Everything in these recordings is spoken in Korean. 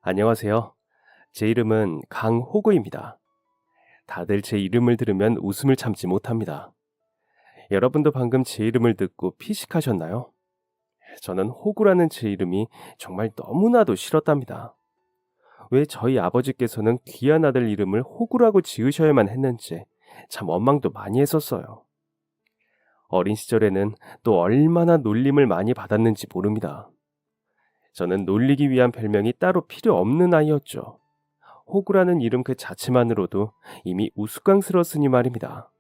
안녕하세요. 제 이름은 강호구입니다. 다들 제 이름을 들으면 웃음을 참지 못합니다. 여러분도 방금 제 이름을 듣고 피식하셨나요? 저는 호구라는 제 이름이 정말 너무나도 싫었답니다. 왜 저희 아버지께서는 귀한 아들 이름을 호구라고 지으셔야만 했는지 참 원망도 많이 했었어요. 어린 시절에는 또 얼마나 놀림을 많이 받았는지 모릅니다. 저는 놀리기 위한 별명이 따로 필요 없는 아이였죠. 호구라는 이름 그 자체만으로도 이미 우스꽝스러웠으니 말입니다.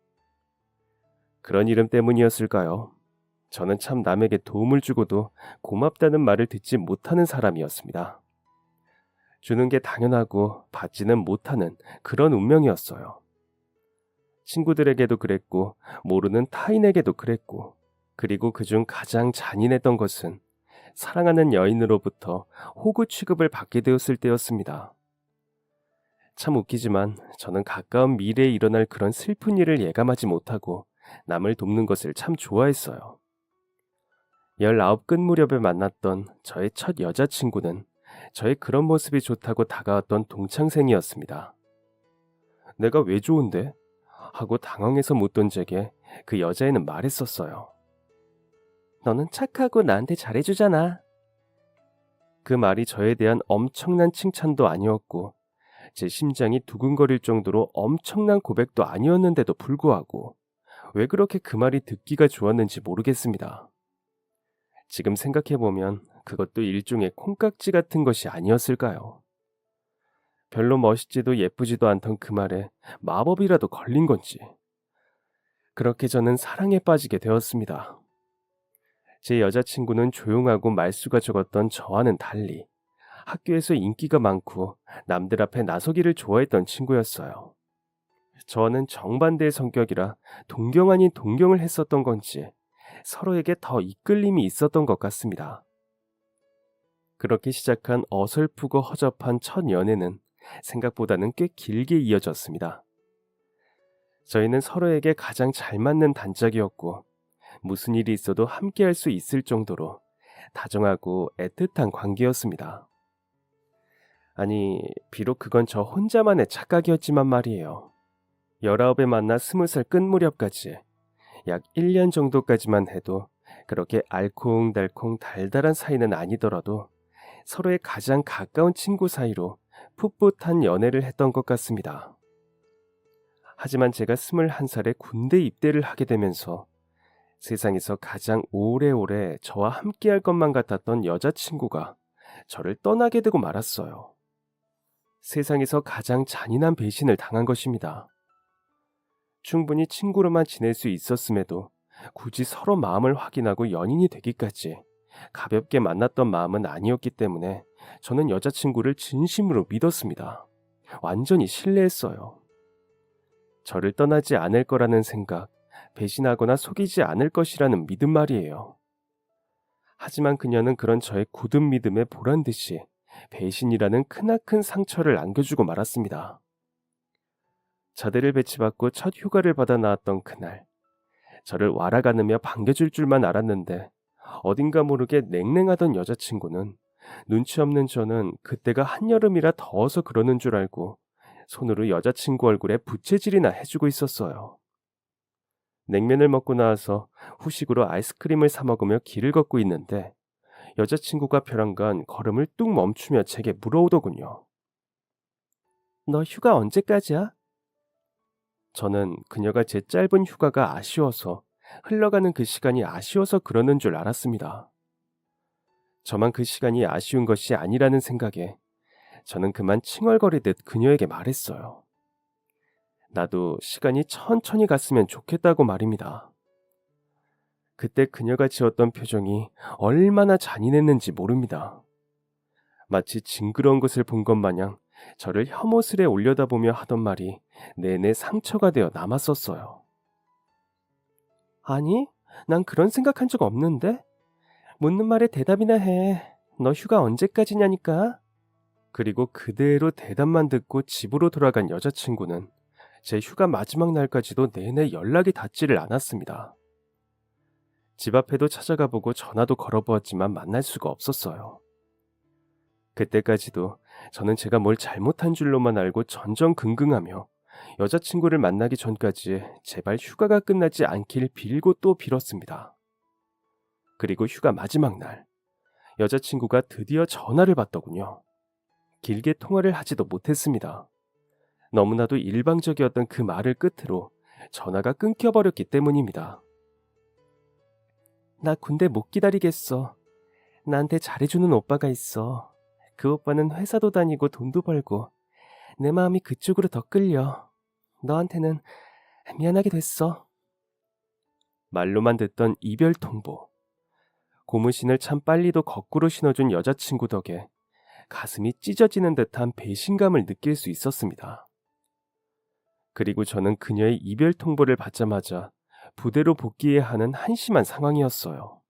그런 이름 때문이었을까요? 저는 참 남에게 도움을 주고도 고맙다는 말을 듣지 못하는 사람이었습니다. 주는 게 당연하고 받지는 못하는 그런 운명이었어요. 친구들에게도 그랬고 모르는 타인에게도 그랬고, 그리고 그중 가장 잔인했던 것은 사랑하는 여인으로부터 호구 취급을 받게 되었을 때였습니다. 참 웃기지만 저는 가까운 미래에 일어날 그런 슬픈 일을 예감하지 못하고 남을 돕는 것을 참 좋아했어요. 19 끝 무렵에 만났던 저의 첫 여자친구는 저의 그런 모습이 좋다고 다가왔던 동창생이었습니다. 내가 왜 좋은데? 하고 당황해서 묻던 제게 그 여자애는 말했었어요. 너는 착하고 나한테 잘해주잖아. 그 말이 저에 대한 엄청난 칭찬도 아니었고 제 심장이 두근거릴 정도로 엄청난 고백도 아니었는데도 불구하고 왜 그렇게 그 말이 듣기가 좋았는지 모르겠습니다. 지금 생각해보면 그것도 일종의 콩깍지 같은 것이 아니었을까요? 별로 멋있지도 예쁘지도 않던 그 말에 마법이라도 걸린 건지. 그렇게 저는 사랑에 빠지게 되었습니다. 제 여자친구는 조용하고 말수가 적었던 저와는 달리 학교에서 인기가 많고 남들 앞에 나서기를 좋아했던 친구였어요. 저는 정반대의 성격이라 동경 아닌 동경을 했었던 건지 서로에게 더 이끌림이 있었던 것 같습니다. 그렇게 시작한 어설프고 허접한 첫 연애는 생각보다는 꽤 길게 이어졌습니다. 저희는 서로에게 가장 잘 맞는 단짝이었고 무슨 일이 있어도 함께할 수 있을 정도로 다정하고 애틋한 관계였습니다. 아니, 비록 그건 저 혼자만의 착각이었지만 말이에요. 19에 만나 20살 끝 무렵까지 약 1년 정도까지만 해도 그렇게 알콩달콩 달달한 사이는 아니더라도 서로의 가장 가까운 친구 사이로 풋풋한 연애를 했던 것 같습니다. 하지만 제가 21살에 군대 입대를 하게 되면서 세상에서 가장 오래오래 저와 함께할 것만 같았던 여자친구가 저를 떠나게 되고 말았어요. 세상에서 가장 잔인한 배신을 당한 것입니다. 충분히 친구로만 지낼 수 있었음에도 굳이 서로 마음을 확인하고 연인이 되기까지 가볍게 만났던 마음은 아니었기 때문에 저는 여자친구를 진심으로 믿었습니다. 완전히 신뢰했어요. 저를 떠나지 않을 거라는 생각, 배신하거나 속이지 않을 것이라는 믿음 말이에요. 하지만 그녀는 그런 저의 굳은 믿음에 보란 듯이 배신이라는 크나큰 상처를 안겨주고 말았습니다. 자대를 배치받고 첫 휴가를 받아 나왔던 그날, 저를 왈아가느며 반겨줄 줄만 알았는데 어딘가 모르게 냉랭하던 여자친구는 눈치 없는 저는 그때가 한여름이라 더워서 그러는 줄 알고 손으로 여자친구 얼굴에 부채질이나 해주고 있었어요. 냉면을 먹고 나와서 후식으로 아이스크림을 사 먹으며 길을 걷고 있는데 여자친구가 벼랑간 걸음을 뚝 멈추며 제게 물어오더군요. 너 휴가 언제까지야? 저는 그녀가 제 짧은 휴가가 아쉬워서 흘러가는 그 시간이 아쉬워서 그러는 줄 알았습니다. 저만 그 시간이 아쉬운 것이 아니라는 생각에 저는 그만 칭얼거리듯 그녀에게 말했어요. 나도 시간이 천천히 갔으면 좋겠다고 말입니다. 그때 그녀가 지었던 표정이 얼마나 잔인했는지 모릅니다. 마치 징그러운 것을 본 것 마냥 저를 혐오스레 올려다보며 하던 말이 내내 상처가 되어 남았었어요. 아니, 난 그런 생각한 적 없는데? 묻는 말에 대답이나 해. 너 휴가 언제까지냐니까? 그리고 그대로 대답만 듣고 집으로 돌아간 여자친구는 제 휴가 마지막 날까지도 내내 연락이 닿지를 않았습니다. 집 앞에도 찾아가 보고 전화도 걸어보았지만 만날 수가 없었어요. 그때까지도 저는 제가 뭘 잘못한 줄로만 알고 전전긍긍하며 여자친구를 만나기 전까지 제발 휴가가 끝나지 않길 빌고 또 빌었습니다. 그리고 휴가 마지막 날, 여자친구가 드디어 전화를 받더군요. 길게 통화를 하지도 못했습니다. 너무나도 일방적이었던 그 말을 끝으로 전화가 끊겨버렸기 때문입니다. 나 군대 못 기다리겠어. 나한테 잘해주는 오빠가 있어. 그 오빠는 회사도 다니고 돈도 벌고 내 마음이 그쪽으로 더 끌려. 너한테는 미안하게 됐어. 말로만 듣던 이별 통보. 고무신을 참 빨리도 거꾸로 신어준 여자친구 덕에 가슴이 찢어지는 듯한 배신감을 느낄 수 있었습니다. 그리고 저는 그녀의 이별 통보를 받자마자 부대로 복귀해야 하는 한심한 상황이었어요.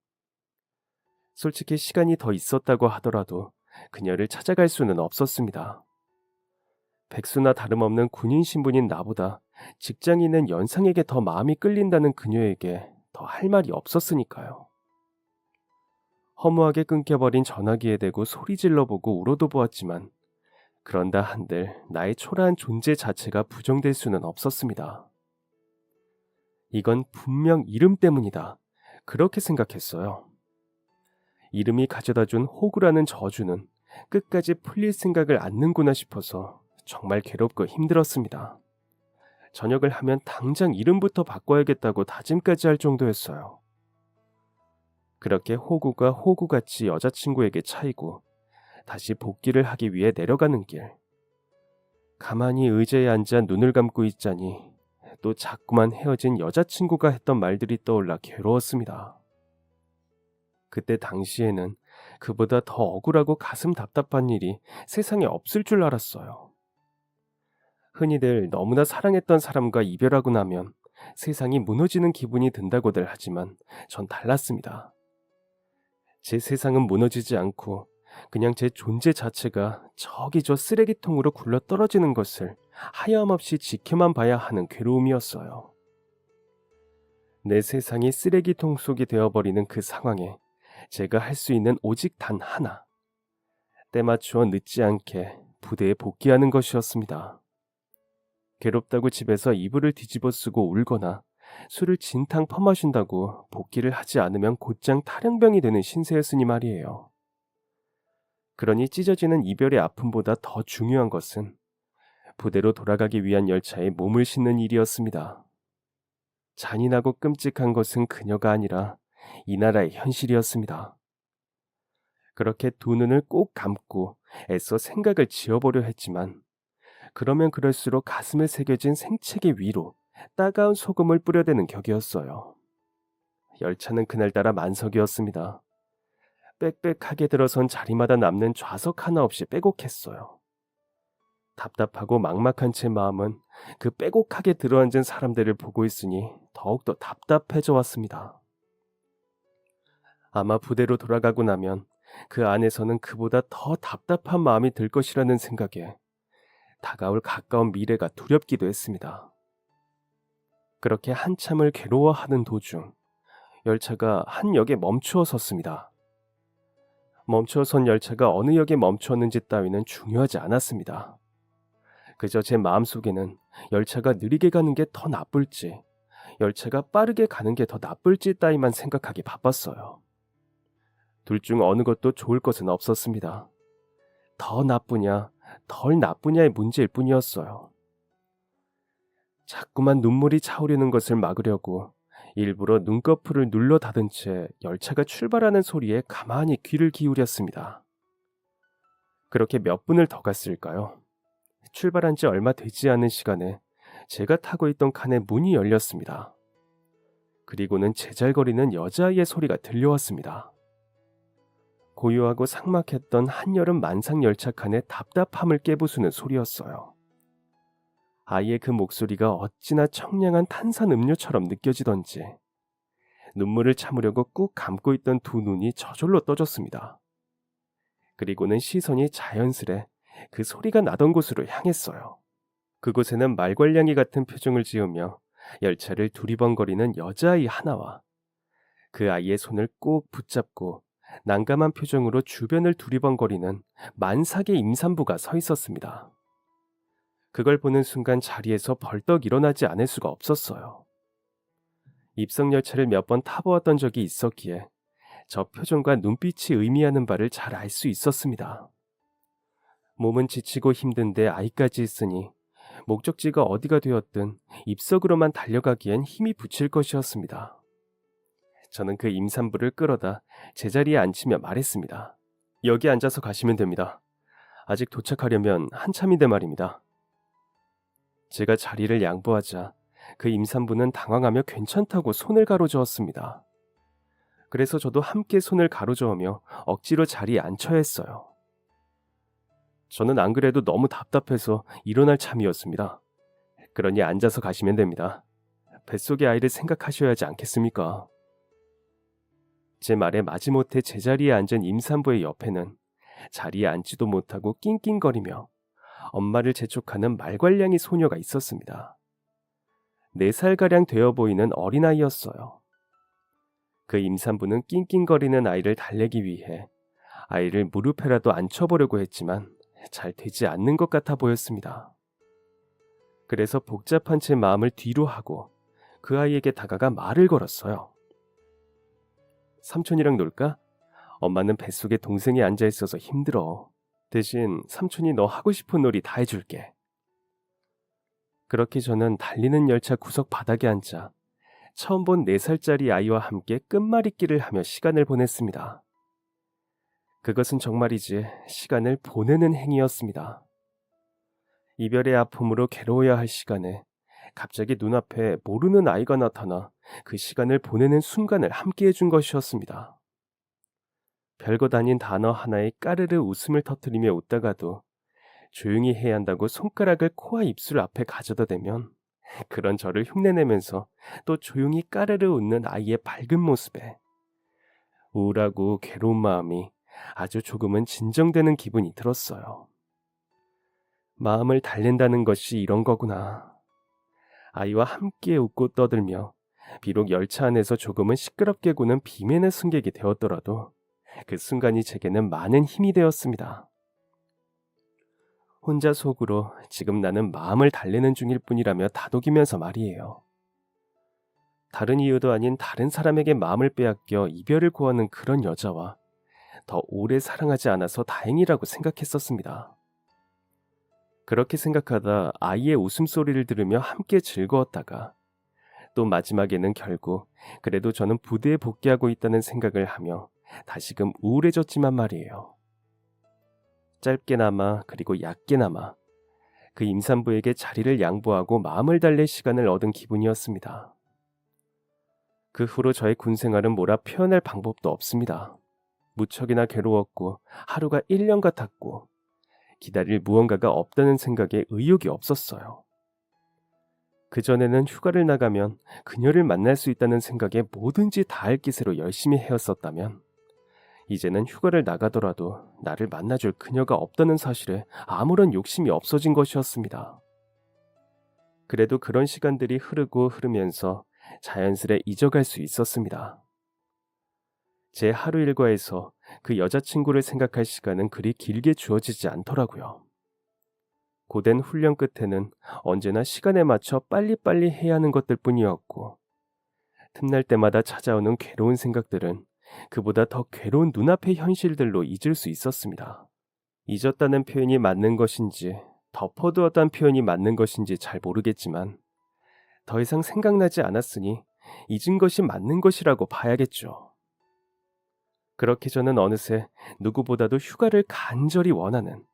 솔직히 시간이 더 있었다고 하더라도 그녀를 찾아갈 수는 없었습니다. 백수나 다름없는 군인 신분인 나보다 직장에 있는 연상에게 더 마음이 끌린다는 그녀에게 더 할 말이 없었으니까요. 허무하게 끊겨버린 전화기에 대고 소리 질러보고 울어도 보았지만 그런다 한들 나의 초라한 존재 자체가 부정될 수는 없었습니다. 이건 분명 이름 때문이다. 그렇게 생각했어요. 이름이 가져다준 호구라는 저주는 끝까지 풀릴 생각을 않는구나 싶어서 정말 괴롭고 힘들었습니다. 저녁을 하면 당장 이름부터 바꿔야겠다고 다짐까지 할 정도였어요. 그렇게 호구가 호구같이 여자친구에게 차이고 다시 복귀를 하기 위해 내려가는 길. 가만히 의자에 앉아 눈을 감고 있자니 또 자꾸만 헤어진 여자친구가 했던 말들이 떠올라 괴로웠습니다. 그때 당시에는 그보다 더 억울하고 가슴 답답한 일이 세상에 없을 줄 알았어요. 흔히들 너무나 사랑했던 사람과 이별하고 나면 세상이 무너지는 기분이 든다고들 하지만 전 달랐습니다. 제 세상은 무너지지 않고 그냥 제 존재 자체가 저기 저 쓰레기통으로 굴러 떨어지는 것을 하염없이 지켜만 봐야 하는 괴로움이었어요. 내 세상이 쓰레기통 속이 되어버리는 그 상황에 제가 할 수 있는 오직 단 하나. 때맞추어 늦지 않게 부대에 복귀하는 것이었습니다. 괴롭다고 집에서 이불을 뒤집어 쓰고 울거나 술을 진탕 퍼마신다고 복귀를 하지 않으면 곧장 탈영병이 되는 신세였으니 말이에요. 그러니 찢어지는 이별의 아픔보다 더 중요한 것은 부대로 돌아가기 위한 열차에 몸을 싣는 일이었습니다. 잔인하고 끔찍한 것은 그녀가 아니라 이 나라의 현실이었습니다. 그렇게 두 눈을 꼭 감고 애써 생각을 지워보려 했지만 그러면 그럴수록 가슴에 새겨진 생채기 위로 따가운 소금을 뿌려대는 격이었어요. 열차는 그날따라 만석이었습니다. 빽빽하게 들어선 자리마다 남는 좌석 하나 없이 빼곡했어요. 답답하고 막막한 제 마음은 그 빼곡하게 들어앉은 사람들을 보고 있으니 더욱더 답답해져 왔습니다. 아마 부대로 돌아가고 나면 그 안에서는 그보다 더 답답한 마음이 들 것이라는 생각에 다가올 가까운 미래가 두렵기도 했습니다. 그렇게 한참을 괴로워하는 도중 열차가 한 역에 멈추어 섰습니다. 멈추어 선 열차가 어느 역에 멈추었는지 따위는 중요하지 않았습니다. 그저 제 마음속에는 열차가 느리게 가는 게 더 나쁠지, 열차가 빠르게 가는 게 더 나쁠지 따위만 생각하기 바빴어요. 둘 중 어느 것도 좋을 것은 없었습니다. 더 나쁘냐, 덜 나쁘냐의 문제일 뿐이었어요. 자꾸만 눈물이 차오르는 것을 막으려고 일부러 눈꺼풀을 눌러 닫은 채 열차가 출발하는 소리에 가만히 귀를 기울였습니다. 그렇게 몇 분을 더 갔을까요? 출발한 지 얼마 되지 않은 시간에 제가 타고 있던 칸의 문이 열렸습니다. 그리고는 제잘거리는 여자아이의 소리가 들려왔습니다. 고요하고 삭막했던 한여름 만상 열차 칸의 답답함을 깨부수는 소리였어요. 아이의 그 목소리가 어찌나 청량한 탄산 음료처럼 느껴지던지 눈물을 참으려고 꾹 감고 있던 두 눈이 저절로 떠졌습니다. 그리고는 시선이 자연스레 그 소리가 나던 곳으로 향했어요. 그곳에는 말괄량이 같은 표정을 지으며 열차를 두리번거리는 여자아이 하나와 그 아이의 손을 꼭 붙잡고 난감한 표정으로 주변을 두리번거리는 만삭의 임산부가 서 있었습니다. 그걸 보는 순간 자리에서 벌떡 일어나지 않을 수가 없었어요. 입성열차를 몇 번 타보았던 적이 있었기에 저 표정과 눈빛이 의미하는 바를 잘 알 수 있었습니다. 몸은 지치고 힘든데 아이까지 있으니 목적지가 어디가 되었든 입석으로만 달려가기엔 힘이 붙일 것이었습니다. 저는 그 임산부를 끌어다 제자리에 앉히며 말했습니다. 여기 앉아서 가시면 됩니다. 아직 도착하려면 한참인데 말입니다. 제가 자리를 양보하자 그 임산부는 당황하며 괜찮다고 손을 가로저었습니다. 그래서 저도 함께 손을 가로저으며 억지로 자리에 앉혀야 했어요. 저는 안 그래도 너무 답답해서 일어날 참이었습니다. 그러니 앉아서 가시면 됩니다. 뱃속의 아이를 생각하셔야 하지 않겠습니까? 제 말에 마지못해 제자리에 앉은 임산부의 옆에는 자리에 앉지도 못하고 낑낑거리며 엄마를 재촉하는 말괄량이 소녀가 있었습니다. 4살가량 되어 보이는 어린아이였어요. 그 임산부는 낑낑거리는 아이를 달래기 위해 아이를 무릎에라도 앉혀보려고 했지만 잘 되지 않는 것 같아 보였습니다. 그래서 복잡한 제 마음을 뒤로 하고 그 아이에게 다가가 말을 걸었어요. 삼촌이랑 놀까? 엄마는 뱃속에 동생이 앉아있어서 힘들어. 대신 삼촌이 너 하고 싶은 놀이 다 해줄게. 그렇게 저는 달리는 열차 구석 바닥에 앉아 처음 본 4살짜리 아이와 함께 끝말잇기를 하며 시간을 보냈습니다. 그것은 정말이지 시간을 보내는 행위였습니다. 이별의 아픔으로 괴로워야 할 시간에 갑자기 눈앞에 모르는 아이가 나타나 그 시간을 보내는 순간을 함께 해준 것이었습니다. 별것 아닌 단어 하나에 까르르 웃음을 터뜨리며 웃다가도 조용히 해야 한다고 손가락을 코와 입술 앞에 가져다 대면 그런 저를 흉내내면서 또 조용히 까르르 웃는 아이의 밝은 모습에 우울하고 괴로운 마음이 아주 조금은 진정되는 기분이 들었어요. 마음을 달랜다는 것이 이런 거구나. 아이와 함께 웃고 떠들며 비록 열차 안에서 조금은 시끄럽게 구는 비맨의 승객이 되었더라도 그 순간이 제게는 많은 힘이 되었습니다. 혼자 속으로 지금 나는 마음을 달래는 중일 뿐이라며 다독이면서 말이에요. 다른 이유도 아닌 다른 사람에게 마음을 빼앗겨 이별을 고하는 그런 여자와 더 오래 사랑하지 않아서 다행이라고 생각했었습니다. 그렇게 생각하다 아이의 웃음소리를 들으며 함께 즐거웠다가 또 마지막에는 결국 그래도 저는 부대에 복귀하고 있다는 생각을 하며 다시금 우울해졌지만 말이에요. 짧게나마 그리고 얕게나마 그 임산부에게 자리를 양보하고 마음을 달랠 시간을 얻은 기분이었습니다. 그 후로 저의 군생활은 뭐라 표현할 방법도 없습니다. 무척이나 괴로웠고 하루가 1년 같았고 기다릴 무언가가 없다는 생각에 의욕이 없었어요. 그전에는 휴가를 나가면 그녀를 만날 수 있다는 생각에 뭐든지 다 할 기세로 열심히 헤었었다면 이제는 휴가를 나가더라도 나를 만나줄 그녀가 없다는 사실에 아무런 욕심이 없어진 것이었습니다. 그래도 그런 시간들이 흐르고 흐르면서 자연스레 잊어갈 수 있었습니다. 제 하루 일과에서 그 여자친구를 생각할 시간은 그리 길게 주어지지 않더라고요. 고된 훈련 끝에는 언제나 시간에 맞춰 빨리빨리 해야 하는 것들 뿐이었고 틈날 때마다 찾아오는 괴로운 생각들은 그보다 더 괴로운 눈앞의 현실들로 잊을 수 있었습니다. 잊었다는 표현이 맞는 것인지 덮어두었다는 표현이 맞는 것인지 잘 모르겠지만 더 이상 생각나지 않았으니 잊은 것이 맞는 것이라고 봐야겠죠. 그렇게 저는 어느새 누구보다도 휴가를 간절히 원하는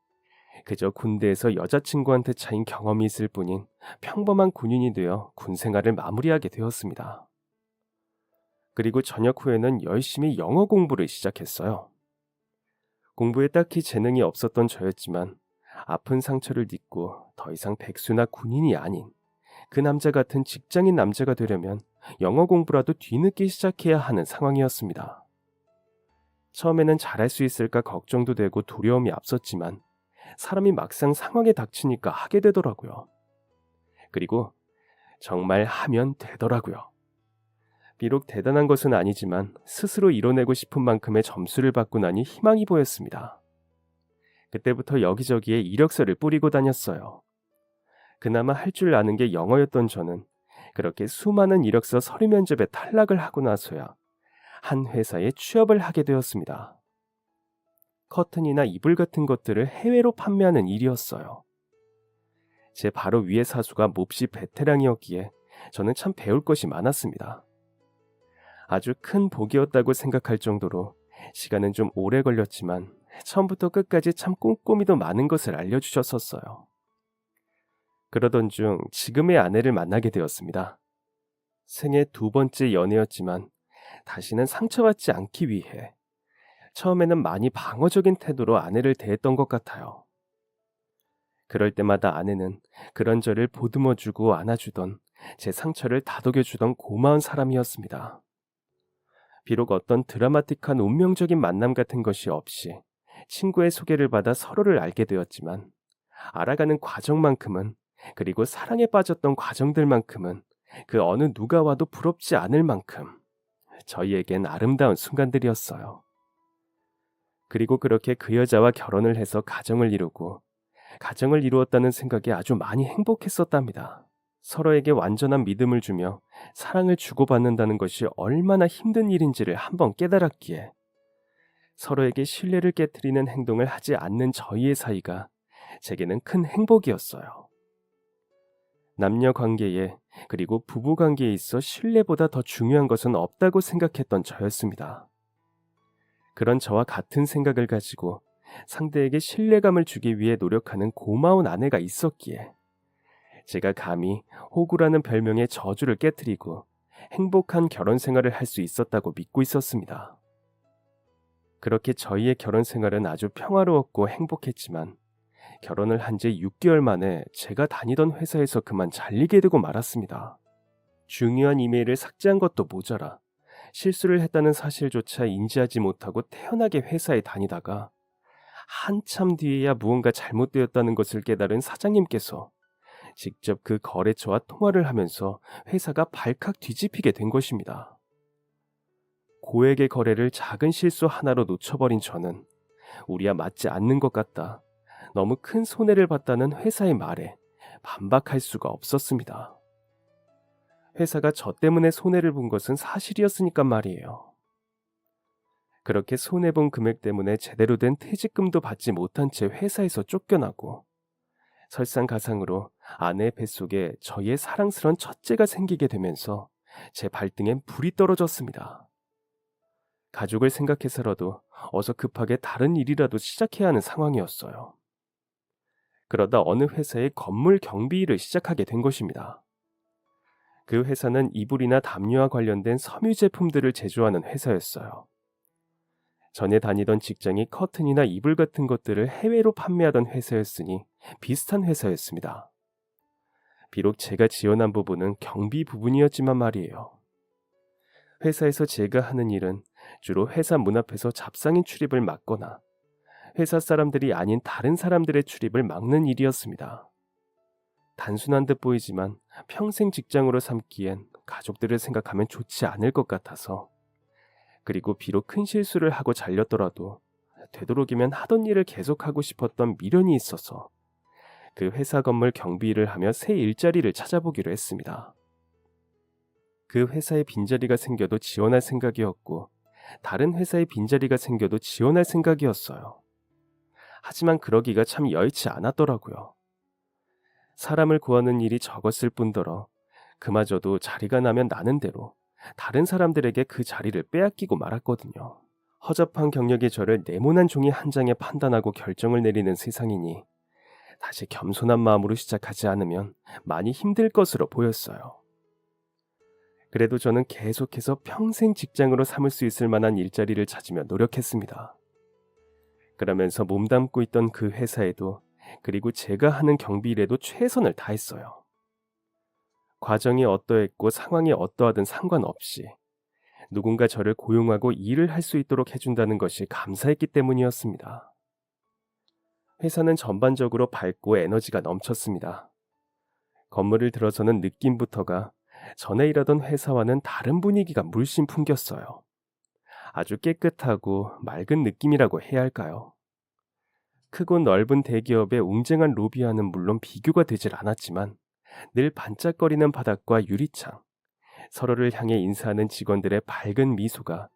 그저 군대에서 여자친구한테 차인 경험이 있을 뿐인 평범한 군인이 되어 군생활을 마무리하게 되었습니다. 그리고 저녁 후에는 열심히 영어 공부를 시작했어요. 공부에 딱히 재능이 없었던 저였지만 아픈 상처를 딛고 더 이상 백수나 군인이 아닌 그 남자 같은 직장인 남자가 되려면 영어 공부라도 뒤늦게 시작해야 하는 상황이었습니다. 처음에는 잘할 수 있을까 걱정도 되고 두려움이 앞섰지만 사람이 막상 상황에 닥치니까 하게 되더라고요. 그리고 정말 하면 되더라고요. 비록 대단한 것은 아니지만 스스로 이뤄내고 싶은 만큼의 점수를 받고 나니 희망이 보였습니다. 그때부터 여기저기에 이력서를 뿌리고 다녔어요. 그나마 할 줄 아는 게 영어였던 저는 그렇게 수많은 이력서 서류 면접에 탈락을 하고 나서야 한 회사에 취업을 하게 되었습니다. 커튼이나 이불 같은 것들을 해외로 판매하는 일이었어요. 제 바로 위의 사수가 몹시 베테랑이었기에 저는 참 배울 것이 많았습니다. 아주 큰 복이었다고 생각할 정도로 시간은 좀 오래 걸렸지만 처음부터 끝까지 참 꼼꼼히도 많은 것을 알려주셨었어요. 그러던 중 지금의 아내를 만나게 되었습니다. 생애 2번째 연애였지만 다시는 상처받지 않기 위해 처음에는 많이 방어적인 태도로 아내를 대했던 것 같아요. 그럴 때마다 아내는 그런 저를 보듬어주고 안아주던 제 상처를 다독여주던 고마운 사람이었습니다. 비록 어떤 드라마틱한 운명적인 만남 같은 것이 없이 친구의 소개를 받아 서로를 알게 되었지만 알아가는 과정만큼은 그리고 사랑에 빠졌던 과정들만큼은 그 어느 누가 와도 부럽지 않을 만큼 저희에겐 아름다운 순간들이었어요. 그리고 그렇게 그 여자와 결혼을 해서 가정을 이루고 가정을 이루었다는 생각에 아주 많이 행복했었답니다. 서로에게 완전한 믿음을 주며 사랑을 주고받는다는 것이 얼마나 힘든 일인지를 한번 깨달았기에 서로에게 신뢰를 깨트리는 행동을 하지 않는 저희의 사이가 제게는 큰 행복이었어요. 남녀 관계에 그리고 부부 관계에 있어 신뢰보다 더 중요한 것은 없다고 생각했던 저였습니다. 그런 저와 같은 생각을 가지고 상대에게 신뢰감을 주기 위해 노력하는 고마운 아내가 있었기에 제가 감히 호구라는 별명의 저주를 깨트리고 행복한 결혼 생활을 할 수 있었다고 믿고 있었습니다. 그렇게 저희의 결혼 생활은 아주 평화로웠고 행복했지만 결혼을 한 지 6개월 만에 제가 다니던 회사에서 그만 잘리게 되고 말았습니다. 중요한 이메일을 삭제한 것도 모자라 실수를 했다는 사실조차 인지하지 못하고 태연하게 회사에 다니다가 한참 뒤에야 무언가 잘못되었다는 것을 깨달은 사장님께서 직접 그 거래처와 통화를 하면서 회사가 발칵 뒤집히게 된 것입니다. 고액의 거래를 작은 실수 하나로 놓쳐버린 저는 우리와 맞지 않는 것 같다. 너무 큰 손해를 봤다는 회사의 말에 반박할 수가 없었습니다. 회사가 저 때문에 손해를 본 것은 사실이었으니까 말이에요. 그렇게 손해본 금액 때문에 제대로 된 퇴직금도 받지 못한 채 회사에서 쫓겨나고 설상가상으로 아내의 뱃속에 저희의 사랑스런 첫째가 생기게 되면서 제 발등엔 불이 떨어졌습니다. 가족을 생각해서라도 어서 급하게 다른 일이라도 시작해야 하는 상황이었어요. 그러다 어느 회사의 건물 경비 일을 시작하게 된 것입니다. 그 회사는 이불이나 담요와 관련된 섬유 제품들을 제조하는 회사였어요. 전에 다니던 직장이 커튼이나 이불 같은 것들을 해외로 판매하던 회사였으니 비슷한 회사였습니다. 비록 제가 지원한 부분은 경비 부분이었지만 말이에요. 회사에서 제가 하는 일은 주로 회사 문 앞에서 잡상인 출입을 막거나 회사 사람들이 아닌 다른 사람들의 출입을 막는 일이었습니다. 단순한 듯 보이지만 평생 직장으로 삼기엔 가족들을 생각하면 좋지 않을 것 같아서, 그리고 비록 큰 실수를 하고 잘렸더라도 되도록이면 하던 일을 계속하고 싶었던 미련이 있어서 그 회사 건물 경비 일을 하며 새 일자리를 찾아보기로 했습니다. 그 회사에 빈자리가 생겨도 지원할 생각이었고 다른 회사에 빈자리가 생겨도 지원할 생각이었어요. 하지만 그러기가 참 여의치 않았더라고요. 사람을 구하는 일이 적었을 뿐더러 그마저도 자리가 나면 나는 대로 다른 사람들에게 그 자리를 빼앗기고 말았거든요. 허접한 경력의 저를 네모난 종이 한 장에 판단하고 결정을 내리는 세상이니 다시 겸손한 마음으로 시작하지 않으면 많이 힘들 것으로 보였어요. 그래도 저는 계속해서 평생 직장으로 삼을 수 있을 만한 일자리를 찾으며 노력했습니다. 그러면서 몸담고 있던 그 회사에도, 그리고 제가 하는 경비일에도 최선을 다했어요. 과정이 어떠했고 상황이 어떠하든 상관없이 누군가 저를 고용하고 일을 할 수 있도록 해준다는 것이 감사했기 때문이었습니다. 회사는 전반적으로 밝고 에너지가 넘쳤습니다. 건물을 들어서는 느낌부터가 전에 일하던 회사와는 다른 분위기가 물씬 풍겼어요. 아주 깨끗하고 맑은 느낌이라고 해야 할까요? 크고 넓은 대기업의 웅장한 로비와는 물론 비교가 되질 않았지만 늘 반짝거리는 바닥과 유리창, 서로를 향해 인사하는 직원들의 밝은 미소가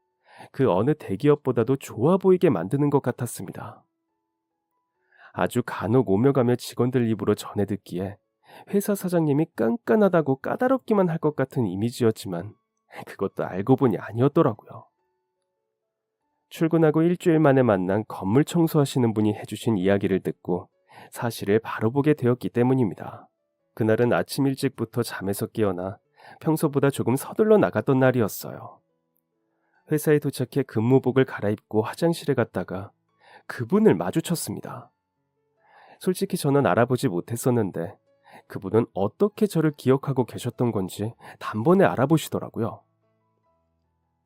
그 어느 대기업보다도 좋아 보이게 만드는 것 같았습니다. 아주 간혹 오며 가며 직원들 입으로 전해 듣기에 회사 사장님이 깐깐하다고 까다롭기만 할 것 같은 이미지였지만 그것도 알고 보니 아니었더라고요. 출근하고 일주일 만에 만난 건물 청소하시는 분이 해주신 이야기를 듣고 사실을 바로 보게 되었기 때문입니다. 그날은 아침 일찍부터 잠에서 깨어나 평소보다 조금 서둘러 나갔던 날이었어요. 회사에 도착해 근무복을 갈아입고 화장실에 갔다가 그분을 마주쳤습니다. 솔직히 저는 알아보지 못했었는데 그분은 어떻게 저를 기억하고 계셨던 건지 단번에 알아보시더라고요.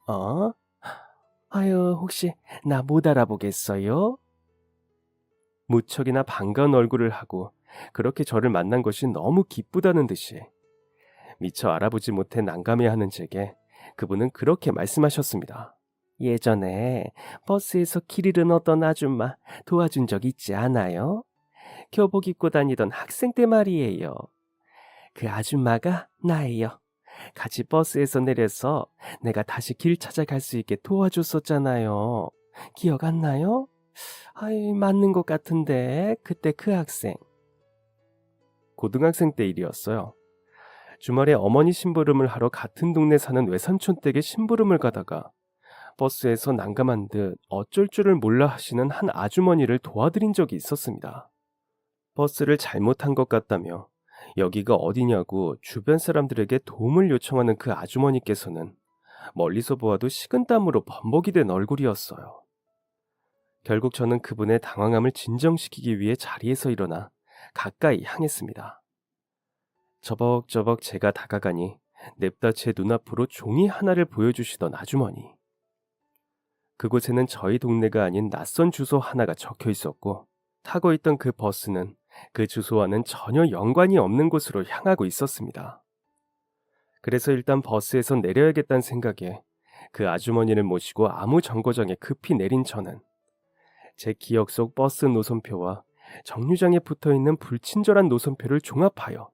어? 아유, 혹시 나 못 알아보겠어요? 무척이나 반가운 얼굴을 하고 그렇게 저를 만난 것이 너무 기쁘다는 듯이 미처 알아보지 못해 난감해하는 제게 그분은 그렇게 말씀하셨습니다. 예전에 버스에서 길 잃은 어떤 아줌마 도와준 적 있지 않아요? 교복 입고 다니던 학생 때 말이에요. 그 아줌마가 나예요. 같이 버스에서 내려서 내가 다시 길 찾아갈 수 있게 도와줬었잖아요. 기억 안 나요? 아이, 맞는 것 같은데 그때 그 학생. 고등학생 때 일이었어요. 주말에 어머니 심부름을 하러 같은 동네 사는 외삼촌 댁에 심부름을 가다가 버스에서 난감한 듯 어쩔 줄을 몰라 하시는 한 아주머니를 도와드린 적이 있었습니다. 버스를 잘못한 것 같다며 여기가 어디냐고 주변 사람들에게 도움을 요청하는 그 아주머니께서는 멀리서 보아도 식은땀으로 범벅이 된 얼굴이었어요. 결국 저는 그분의 당황함을 진정시키기 위해 자리에서 일어나 가까이 향했습니다. 저벅저벅 제가 다가가니 냅다 제 눈앞으로 종이 하나를 보여주시던 아주머니. 그곳에는 저희 동네가 아닌 낯선 주소 하나가 적혀 있었고 타고 있던 그 버스는 그 주소와는 전혀 연관이 없는 곳으로 향하고 있었습니다. 그래서 일단 버스에서 내려야겠다는 생각에 그 아주머니를 모시고 아무 정거장에 급히 내린 저는 제 기억 속 버스 노선표와 정류장에 붙어있는 불친절한 노선표를 종합하여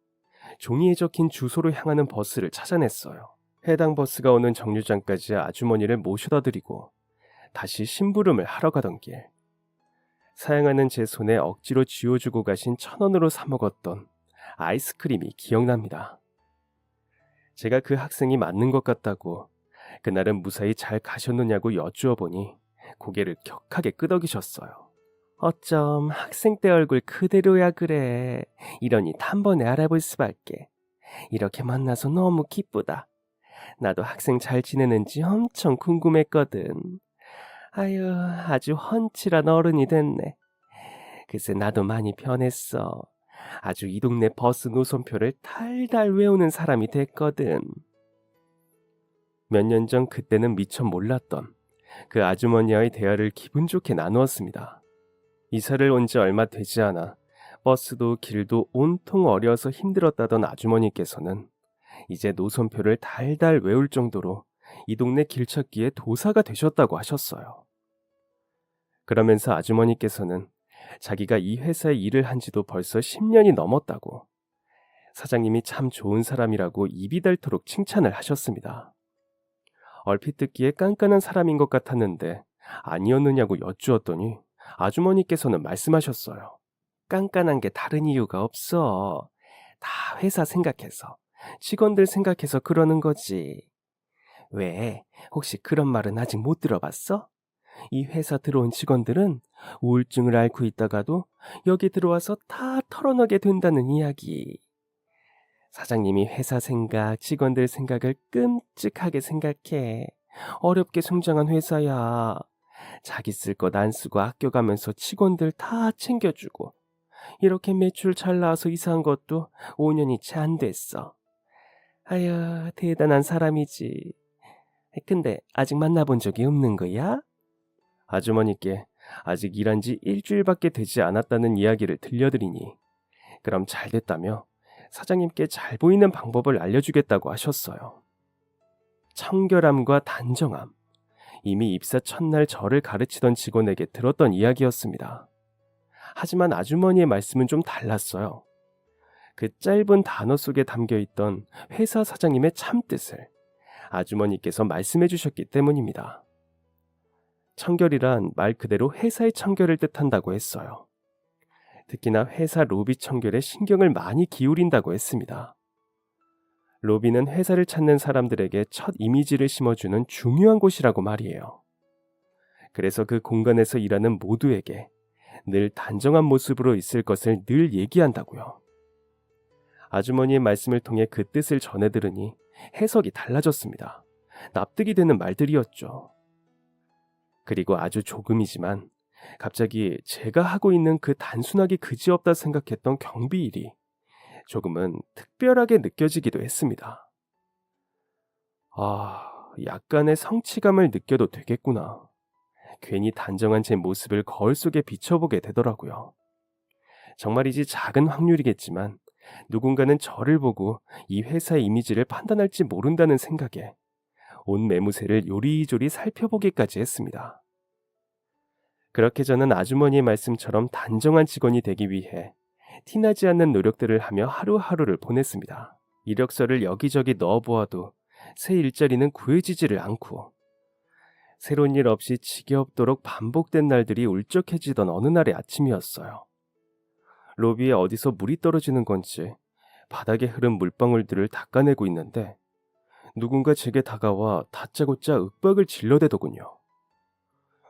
종이에 적힌 주소로 향하는 버스를 찾아냈어요. 해당 버스가 오는 정류장까지 아주머니를 모셔다 드리고 다시 심부름을 하러 가던 길, 사양하는 제 손에 억지로 쥐어주고 가신 1,000원으로 사 먹었던 아이스크림이 기억납니다. 제가 그 학생이 맞는 것 같다고 그날은 무사히 잘 가셨느냐고 여쭈어 보니 고개를 격하게 끄덕이셨어요. 어쩜 학생 때 얼굴 그대로야 그래. 이러니 단번에 알아볼 수밖에. 이렇게 만나서 너무 기쁘다. 나도 학생 잘 지내는지 엄청 궁금했거든. 아유, 아주 훤칠한 어른이 됐네. 글쎄 나도 많이 변했어. 아주 이 동네 버스 노선표를 달달 외우는 사람이 됐거든. 몇 년 전 그때는 미처 몰랐던 그 아주머니와의 대화를 기분 좋게 나누었습니다. 이사를 온 지 얼마 되지 않아 버스도 길도 온통 어려서 힘들었다던 아주머니께서는 이제 노선표를 달달 외울 정도로 이 동네 길찾기에 도사가 되셨다고 하셨어요. 그러면서 아주머니께서는 자기가 이 회사에 일을 한 지도 벌써 10년이 넘었다고, 사장님이 참 좋은 사람이라고 입이 닳도록 칭찬을 하셨습니다. 얼핏 듣기에 깐깐한 사람인 것 같았는데 아니었느냐고 여쭈었더니 아주머니께서는 말씀하셨어요. 깐깐한 게 다른 이유가 없어. 다 회사 생각해서, 직원들 생각해서 그러는 거지. 왜, 혹시 그런 말은 아직 못 들어봤어? 이 회사 들어온 직원들은 우울증을 앓고 있다가도 여기 들어와서 다 털어내게 된다는 이야기. 사장님이 회사 생각, 직원들 생각을 끔찍하게 생각해. 어렵게 성장한 회사야. 자기 쓸 것 안 쓰고 아껴가면서 직원들 다 챙겨주고, 이렇게 매출 잘 나와서 이사한 것도 5년이 채 안 됐어. 아유, 대단한 사람이지. 근데 아직 만나본 적이 없는 거야? 아주머니께 아직 일한 지 일주일밖에 되지 않았다는 이야기를 들려드리니 그럼 잘 됐다며 사장님께 잘 보이는 방법을 알려주겠다고 하셨어요. 청결함과 단정함. 이미 입사 첫날 저를 가르치던 직원에게 들었던 이야기였습니다. 하지만 아주머니의 말씀은 좀 달랐어요. 그 짧은 단어 속에 담겨 있던 회사 사장님의 참뜻을 아주머니께서 말씀해 주셨기 때문입니다. 청결이란 말 그대로 회사의 청결을 뜻한다고 했어요. 특히나 회사 로비 청결에 신경을 많이 기울인다고 했습니다. 로비는 회사를 찾는 사람들에게 첫 이미지를 심어주는 중요한 곳이라고 말이에요. 그래서 그 공간에서 일하는 모두에게 늘 단정한 모습으로 있을 것을 늘 얘기한다고요. 아주머니의 말씀을 통해 그 뜻을 전해 들으니 해석이 달라졌습니다. 납득이 되는 말들이었죠. 그리고 아주 조금이지만 갑자기 제가 하고 있는 그 단순하게 그지없다 생각했던 경비 일이 조금은 특별하게 느껴지기도 했습니다. 약간의 성취감을 느껴도 되겠구나. 괜히 단정한 제 모습을 거울 속에 비춰보게 되더라고요. 정말이지 작은 확률이겠지만 누군가는 저를 보고 이 회사의 이미지를 판단할지 모른다는 생각에 온 매무새를 요리조리 살펴보기까지 했습니다. 그렇게 저는 아주머니의 말씀처럼 단정한 직원이 되기 위해 티나지 않는 노력들을 하며 하루하루를 보냈습니다. 이력서를 여기저기 넣어보아도 새 일자리는 구해지지를 않고 새로운 일 없이 지겹도록 반복된 날들이 울적해지던 어느 날의 아침이었어요. 로비에 어디서 물이 떨어지는 건지 바닥에 흐른 물방울들을 닦아내고 있는데 누군가 제게 다가와 다짜고짜 윽박을 질러대더군요.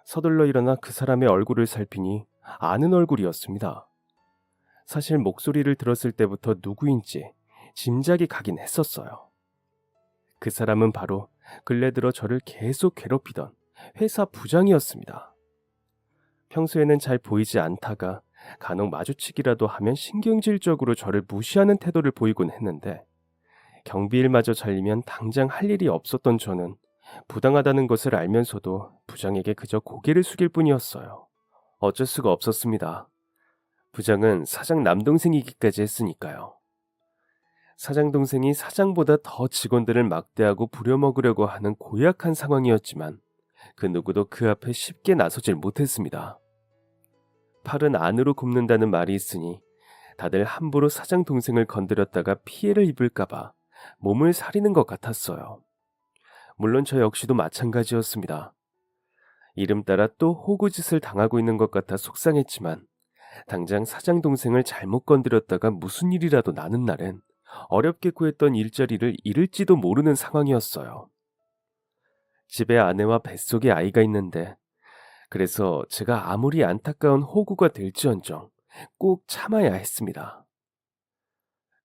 서둘러 일어나 그 사람의 얼굴을 살피니 아는 얼굴이었습니다. 사실 목소리를 들었을 때부터 누구인지 짐작이 가긴 했었어요. 그 사람은 바로 근래 들어 저를 계속 괴롭히던 회사 부장이었습니다. 평소에는 잘 보이지 않다가 간혹 마주치기라도 하면 신경질적으로 저를 무시하는 태도를 보이곤 했는데 경비일마저 잘리면 당장 할 일이 없었던 저는 부당하다는 것을 알면서도 부장에게 그저 고개를 숙일 뿐이었어요. 어쩔 수가 없었습니다. 부장은 사장 남동생이기까지 했으니까요. 사장 동생이 사장보다 더 직원들을 막대하고 부려먹으려고 하는 고약한 상황이었지만 그 누구도 그 앞에 쉽게 나서질 못했습니다. 팔은 안으로 굽는다는 말이 있으니 다들 함부로 사장 동생을 건드렸다가 피해를 입을까봐 몸을 사리는 것 같았어요. 물론 저 역시도 마찬가지였습니다. 이름 따라 또 호구짓을 당하고 있는 것 같아 속상했지만 당장 사장 동생을 잘못 건드렸다가 무슨 일이라도 나는 날엔 어렵게 구했던 일자리를 잃을지도 모르는 상황이었어요. 집에 아내와 뱃속에 아이가 있는데 그래서 제가 아무리 안타까운 호구가 될지언정 꼭 참아야 했습니다.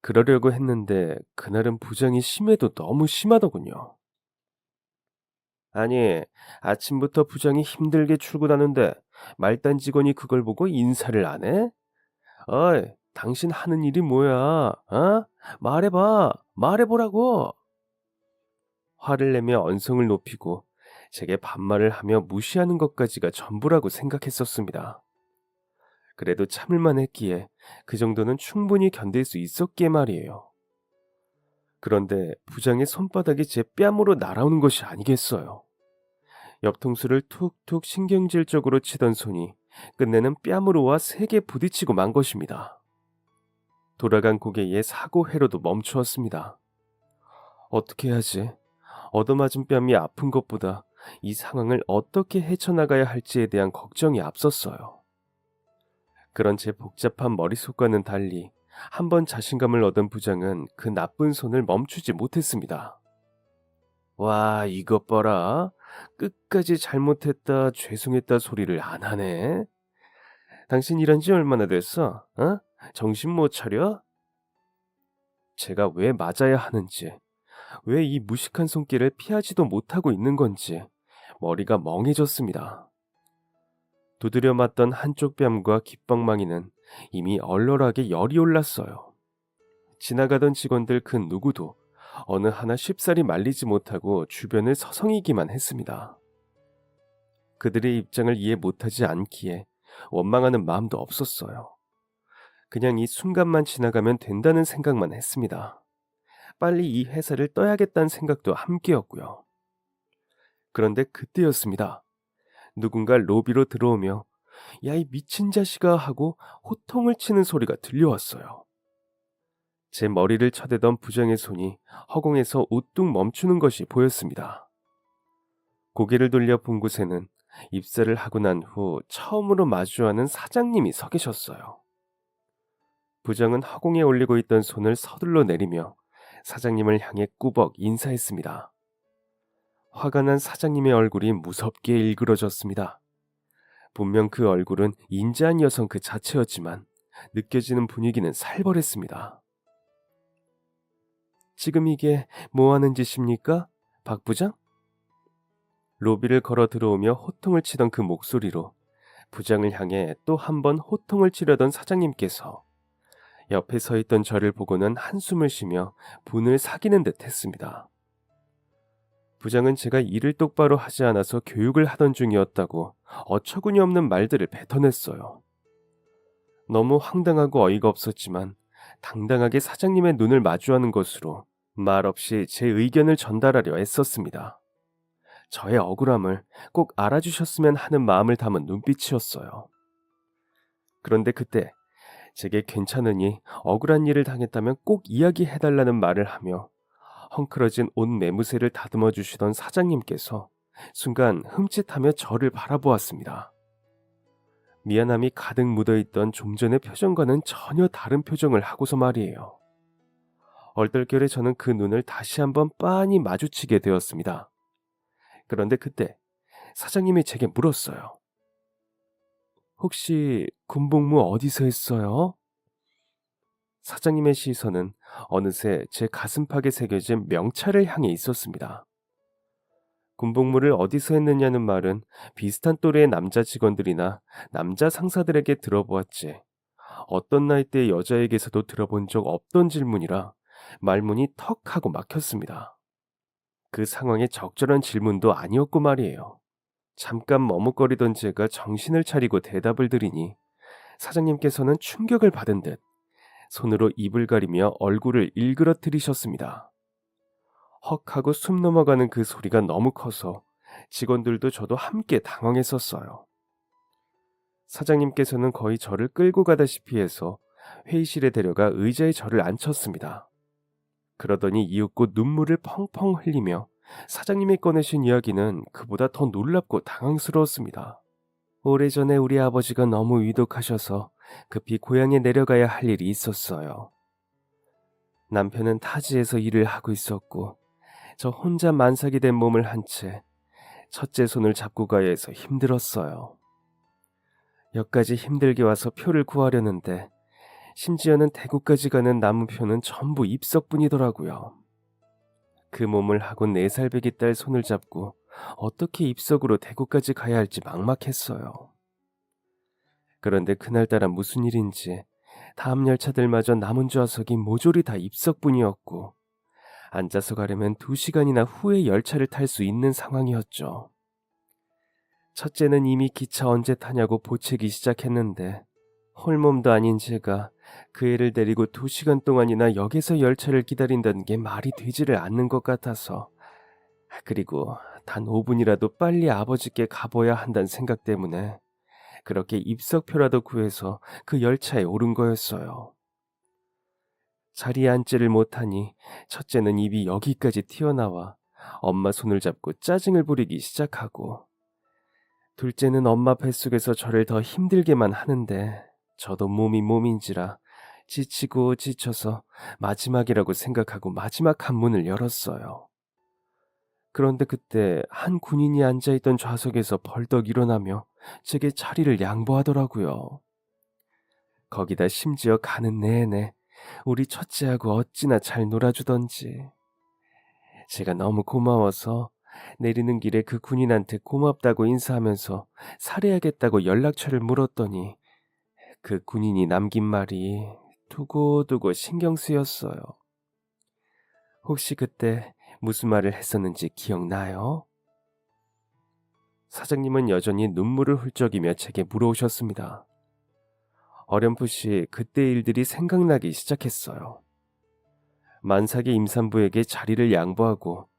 그러려고 했는데 그날은 부장이 심해도 너무 심하더군요. 아니, 아침부터 부장이 힘들게 출근하는데 말단 직원이 그걸 보고 인사를 안 해? 어이, 당신 하는 일이 뭐야? 어? 말해봐, 말해보라고. 화를 내며 언성을 높이고 제게 반말을 하며 무시하는 것까지가 전부라고 생각했었습니다. 그래도 참을만 했기에 그 정도는 충분히 견딜 수 있었기에 말이에요. 그런데 부장의 손바닥이 제 뺨으로 날아오는 것이 아니겠어요. 옆통수를 툭툭 신경질적으로 치던 손이 끝내는 뺨으로 와 세게 부딪히고 만 것입니다. 돌아간 고개에 사고 회로도 멈추었습니다. 어떻게 해야지? 얻어맞은 뺨이 아픈 것보다 이 상황을 어떻게 헤쳐나가야 할지에 대한 걱정이 앞섰어요. 그런 제 복잡한 머릿속과는 달리 한 번 자신감을 얻은 부장은 그 나쁜 손을 멈추지 못했습니다. 와, 이것 봐라. 끝까지 잘못했다, 죄송했다 소리를 안 하네. 당신 일한 지 얼마나 됐어? 어? 정신 못 차려? 제가 왜 맞아야 하는지, 왜 이 무식한 손길을 피하지도 못하고 있는 건지 머리가 멍해졌습니다. 두드려 맞던 한쪽 뺨과 귓방망이는 이미 얼얼하게 열이 올랐어요. 지나가던 직원들 그 누구도 어느 하나 쉽사리 말리지 못하고 주변을 서성이기만 했습니다. 그들의 입장을 이해 못하지 않기에 원망하는 마음도 없었어요. 그냥 이 순간만 지나가면 된다는 생각만 했습니다. 빨리 이 회사를 떠야겠다는 생각도 함께였고요. 그런데 그때였습니다. 누군가 로비로 들어오며 "야, 이 미친 자식아" 하고 호통을 치는 소리가 들려왔어요. 제 머리를 쳐대던 부장의 손이 허공에서 우뚝 멈추는 것이 보였습니다. 고개를 돌려 본 곳에는 입사를 하고 난 후 처음으로 마주하는 사장님이 서 계셨어요. 부장은 허공에 올리고 있던 손을 서둘러 내리며 사장님을 향해 꾸벅 인사했습니다. 화가 난 사장님의 얼굴이 무섭게 일그러졌습니다. 분명 그 얼굴은 인자한 여성 그 자체였지만 느껴지는 분위기는 살벌했습니다. "지금 이게 뭐 하는 짓입니까, 박 부장?" 로비를 걸어 들어오며 호통을 치던 그 목소리로 부장을 향해 또 한 번 호통을 치려던 사장님께서 옆에 서 있던 저를 보고는 한숨을 쉬며 분을 사기는 듯 했습니다. 부장은 제가 일을 똑바로 하지 않아서 교육을 하던 중이었다고 어처구니 없는 말들을 뱉어냈어요. 너무 황당하고 어이가 없었지만 당당하게 사장님의 눈을 마주하는 것으로 말없이 제 의견을 전달하려 애썼습니다. 저의 억울함을 꼭 알아주셨으면 하는 마음을 담은 눈빛이었어요. 그런데 그때 제게 괜찮으니 억울한 일을 당했다면 꼭 이야기해달라는 말을 하며 헝클어진 옷 매무새를 다듬어 주시던 사장님께서 순간 흠칫하며 저를 바라보았습니다. 미안함이 가득 묻어있던 좀 전의 표정과는 전혀 다른 표정을 하고서 말이에요. 얼떨결에 저는 그 눈을 다시 한번 빤히 마주치게 되었습니다. 그런데 그때 사장님이 제게 물었어요. "혹시 군복무 어디서 했어요?" 사장님의 시선은 어느새 제 가슴팍에 새겨진 명찰을 향해 있었습니다. 군복무를 어디서 했느냐는 말은 비슷한 또래의 남자 직원들이나 남자 상사들에게 들어보았지 어떤 나이대의 여자에게서도 들어본 적 없던 질문이라 말문이 턱 하고 막혔습니다. 그 상황에 적절한 질문도 아니었고 말이에요. 잠깐 머뭇거리던 제가 정신을 차리고 대답을 드리니 사장님께서는 충격을 받은 듯 손으로 입을 가리며 얼굴을 일그러뜨리셨습니다. 헉 하고 숨 넘어가는 그 소리가 너무 커서 직원들도 저도 함께 당황했었어요. 사장님께서는 거의 저를 끌고 가다시피 해서 회의실에 데려가 의자에 저를 앉혔습니다. 그러더니 이윽고 눈물을 펑펑 흘리며 사장님이 꺼내신 이야기는 그보다 더 놀랍고 당황스러웠습니다. 오래전에 우리 아버지가 너무 위독하셔서 급히 고향에 내려가야 할 일이 있었어요. 남편은 타지에서 일을 하고 있었고 저 혼자 만삭이 된 몸을 한 채 첫째 손을 잡고 가야 해서 힘들었어요. 여기까지 힘들게 와서 표를 구하려는데 심지어는 대구까지 가는 남은 표는 전부 입석뿐이더라고요. 그 몸을 하고 4살배기 딸 손을 잡고 어떻게 입석으로 대구까지 가야 할지 막막했어요. 그런데 그날따라 무슨 일인지 다음 열차들마저 남은 좌석이 모조리 다 입석뿐이었고 앉아서 가려면 2시간이나 후에 열차를 탈 수 있는 상황이었죠. 첫째는 이미 기차 언제 타냐고 보채기 시작했는데 홀몸도 아닌 제가 그 애를 데리고 2시간 동안이나 역에서 열차를 기다린다는 게 말이 되지를 않는 것 같아서 그리고 단 5분이라도 빨리 아버지께 가봐야 한다는 생각 때문에 그렇게 입석표라도 구해서 그 열차에 오른 거였어요. 자리에 앉지를 못하니 첫째는 입이 여기까지 튀어나와 엄마 손을 잡고 짜증을 부리기 시작하고 둘째는 엄마 뱃속에서 저를 더 힘들게만 하는데 저도 몸이 몸인지라 지치고 지쳐서 마지막이라고 생각하고 마지막 한 문을 열었어요. 그런데 그때 한 군인이 앉아있던 좌석에서 벌떡 일어나며 제게 자리를 양보하더라고요. 거기다 심지어 가는 내내 우리 첫째하고 어찌나 잘 놀아주던지. 제가 너무 고마워서 내리는 길에 그 군인한테 고맙다고 인사하면서 살해하겠다고 연락처를 물었더니 그 군인이 남긴 말이 두고두고 신경 쓰였어요. 혹시 그때 무슨 말을 했었는지 기억나요? 사장님은 여전히 눈물을 훌쩍이며 제게 물어오셨습니다. 어렴풋이 그때 일들이 생각나기 시작했어요. 만삭의 임산부에게 자리를 양보하고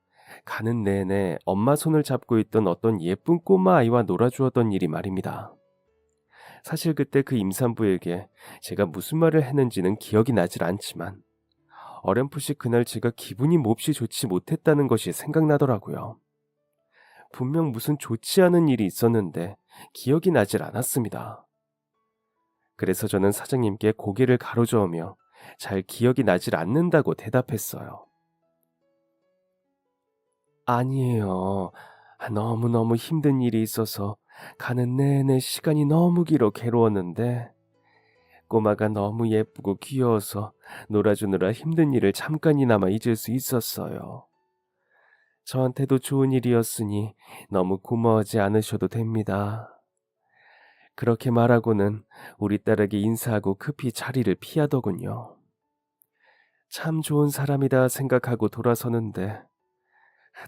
가는 내내 엄마 손을 잡고 있던 어떤 예쁜 꼬마 아이와 놀아주었던 일이 말입니다. 사실 그때 그 임산부에게 제가 무슨 말을 했는지는 기억이 나질 않지만 어렴풋이 그날 제가 기분이 몹시 좋지 못했다는 것이 생각나더라고요. 분명 무슨 좋지 않은 일이 있었는데 기억이 나질 않았습니다. 그래서 저는 사장님께 고개를 가로저으며 잘 기억이 나질 않는다고 대답했어요. 아니에요. 너무너무 힘든 일이 있어서 가는 내내 시간이 너무 길어 괴로웠는데 꼬마가 너무 예쁘고 귀여워서 놀아주느라 힘든 일을 잠깐이나마 잊을 수 있었어요. 저한테도 좋은 일이었으니 너무 고마워하지 않으셔도 됩니다. 그렇게 말하고는 우리 딸에게 인사하고 급히 자리를 피하더군요. 참 좋은 사람이다 생각하고 돌아서는데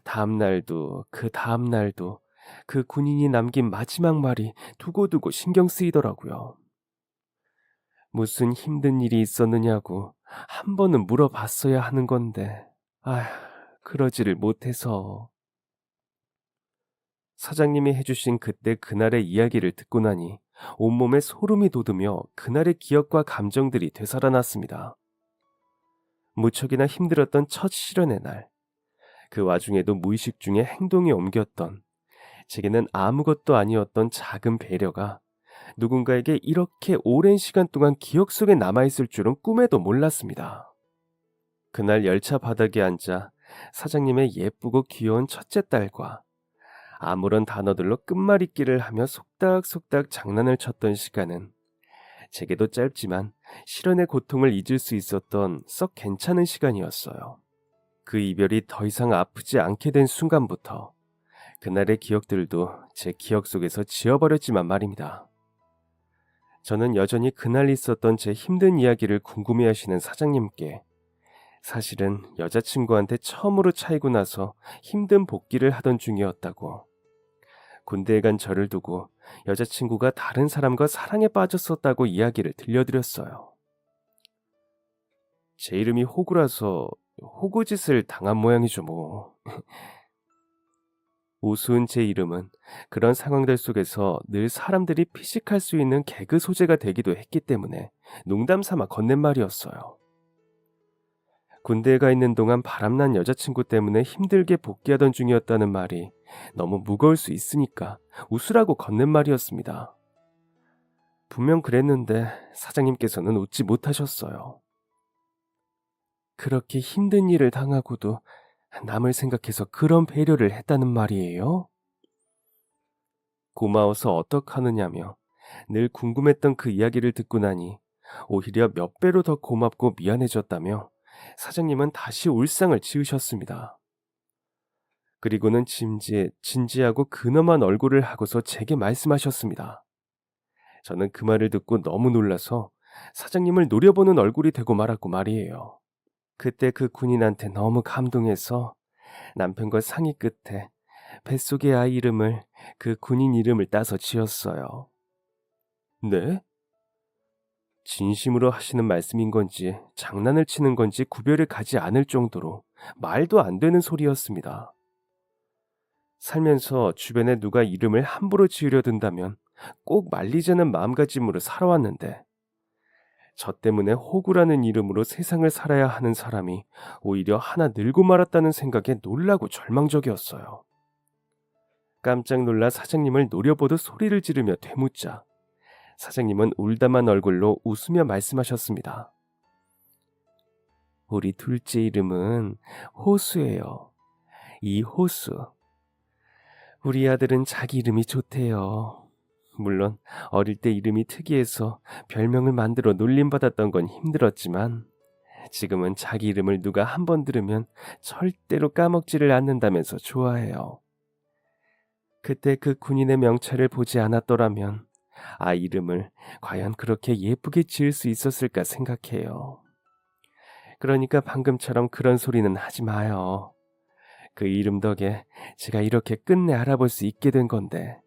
다음 날도 그 다음 날도 그 군인이 남긴 마지막 말이 두고두고 신경 쓰이더라고요. 무슨 힘든 일이 있었느냐고 한 번은 물어봤어야 하는 건데, 아휴, 그러지를 못해서. 사장님이 해주신 그때 그날의 이야기를 듣고 나니 온몸에 소름이 돋으며 그날의 기억과 감정들이 되살아났습니다. 무척이나 힘들었던 첫 실현의 날, 그 와중에도 무의식 중에 행동이 옮겼던, 제게는 아무것도 아니었던 작은 배려가 누군가에게 이렇게 오랜 시간 동안 기억 속에 남아있을 줄은 꿈에도 몰랐습니다. 그날 열차 바닥에 앉아 사장님의 예쁘고 귀여운 첫째 딸과 아무런 단어들로 끝말잇기를 하며 속닥속닥 장난을 쳤던 시간은 제게도 짧지만 실현의 고통을 잊을 수 있었던 썩 괜찮은 시간이었어요. 그 이별이 더 이상 아프지 않게 된 순간부터 그날의 기억들도 제 기억 속에서 지워버렸지만 말입니다. 저는 여전히 그날 있었던 제 힘든 이야기를 궁금해하시는 사장님께 사실은 여자친구한테 처음으로 차이고 나서 힘든 복귀를 하던 중이었다고, 군대에 간 저를 두고 여자친구가 다른 사람과 사랑에 빠졌었다고 이야기를 들려드렸어요. 제 이름이 호구라서 호구짓을 당한 모양이죠 뭐. 우스운 제 이름은 그런 상황들 속에서 늘 사람들이 피식할 수 있는 개그 소재가 되기도 했기 때문에 농담 삼아 건넨 말이었어요. 군대에 가 있는 동안 바람난 여자친구 때문에 힘들게 복귀하던 중이었다는 말이 너무 무거울 수 있으니까 웃으라고 건넨 말이었습니다. 분명 그랬는데 사장님께서는 웃지 못하셨어요. 그렇게 힘든 일을 당하고도 남을 생각해서 그런 배려를 했다는 말이에요? 고마워서 어떡하느냐며 늘 궁금했던 그 이야기를 듣고 나니 오히려 몇 배로 더 고맙고 미안해졌다며 사장님은 다시 울상을 지으셨습니다. 그리고는 진지하고 근엄한 얼굴을 하고서 제게 말씀하셨습니다. 저는 그 말을 듣고 너무 놀라서 사장님을 노려보는 얼굴이 되고 말았고 말이에요. 그때 그 군인한테 너무 감동해서 남편과 상의 끝에 뱃속의 아이 이름을 그 군인 이름을 따서 지었어요. 네? 진심으로 하시는 말씀인 건지 장난을 치는 건지 구별을 가지 않을 정도로 말도 안 되는 소리였습니다. 살면서 주변에 누가 이름을 함부로 지으려 든다면 꼭 말리자는 마음가짐으로 살아왔는데 저 때문에 호구라는 이름으로 세상을 살아야 하는 사람이 오히려 하나 늙고 말았다는 생각에 놀라고 절망적이었어요. 깜짝 놀라 사장님을 노려보듯 소리를 지르며 되묻자 사장님은 울담한 얼굴로 웃으며 말씀하셨습니다. 우리 둘째 이름은 호수예요. 이호수. 우리 아들은 자기 이름이 좋대요. 물론 어릴 때 이름이 특이해서 별명을 만들어 놀림받았던 건 힘들었지만 지금은 자기 이름을 누가 한 번 들으면 절대로 까먹지를 않는다면서 좋아해요. 그때 그 군인의 명찰을 보지 않았더라면 아이 이름을 과연 그렇게 예쁘게 지을 수 있었을까 생각해요. 그러니까 방금처럼 그런 소리는 하지 마요. 그 이름 덕에 제가 이렇게 끝내 알아볼 수 있게 된 건데.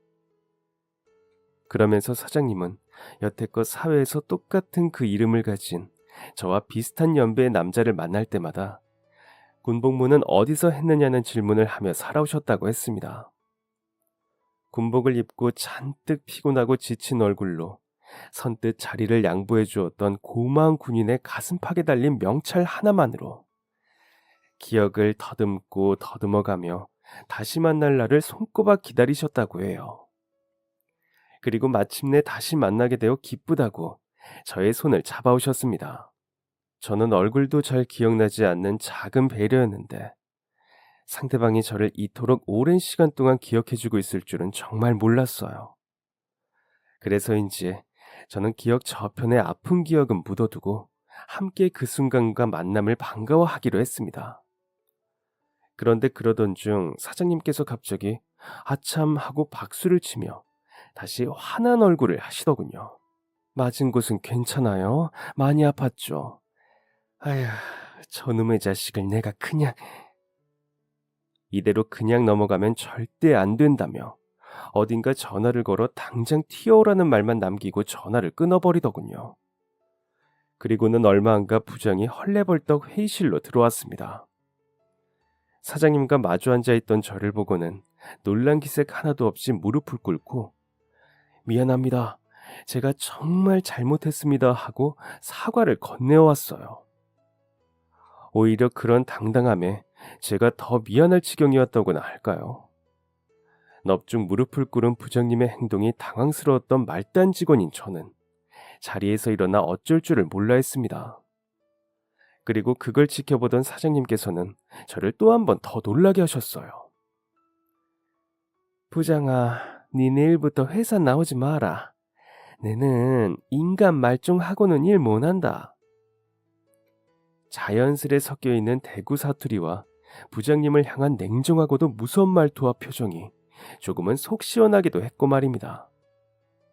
그러면서 사장님은 여태껏 사회에서 똑같은 그 이름을 가진 저와 비슷한 연배의 남자를 만날 때마다 군복무는 어디서 했느냐는 질문을 하며 살아오셨다고 했습니다. 군복을 입고 잔뜩 피곤하고 지친 얼굴로 선뜻 자리를 양보해 주었던 고마운 군인의 가슴팍에 달린 명찰 하나만으로 기억을 더듬고 더듬어가며 다시 만날 날을 손꼽아 기다리셨다고 해요. 그리고 마침내 다시 만나게 되어 기쁘다고 저의 손을 잡아오셨습니다. 저는 얼굴도 잘 기억나지 않는 작은 배려였는데 상대방이 저를 이토록 오랜 시간 동안 기억해주고 있을 줄은 정말 몰랐어요. 그래서인지 저는 기억 저편에 아픈 기억은 묻어두고 함께 그 순간과 만남을 반가워하기로 했습니다. 그런데 그러던 중 사장님께서 갑자기 아참 하고 박수를 치며 다시 환한 얼굴을 하시더군요. 맞은 곳은 괜찮아요? 많이 아팠죠? 아휴, 저놈의 자식을 내가 그냥... 이대로 그냥 넘어가면 절대 안 된다며 어딘가 전화를 걸어 당장 튀어오라는 말만 남기고 전화를 끊어버리더군요. 그리고는 얼마 안가 부장이 헐레벌떡 회의실로 들어왔습니다. 사장님과 마주 앉아있던 저를 보고는 놀란 기색 하나도 없이 무릎을 꿇고 미안합니다. 제가 정말 잘못했습니다 하고 사과를 건네어왔어요. 오히려 그런 당당함에 제가 더 미안할 지경이었다고나 할까요? 넙죽 무릎을 꿇은 부장님의 행동이 당황스러웠던 말단 직원인 저는 자리에서 일어나 어쩔 줄을 몰라 했습니다. 그리고 그걸 지켜보던 사장님께서는 저를 또 한 번 더 놀라게 하셨어요. 부장아, 네 내일부터 회사 나오지 마라. 내는 인간 말종하고는 일 못한다. 자연스레 섞여있는 대구 사투리와 부장님을 향한 냉정하고도 무서운 말투와 표정이 조금은 속 시원하기도 했고 말입니다.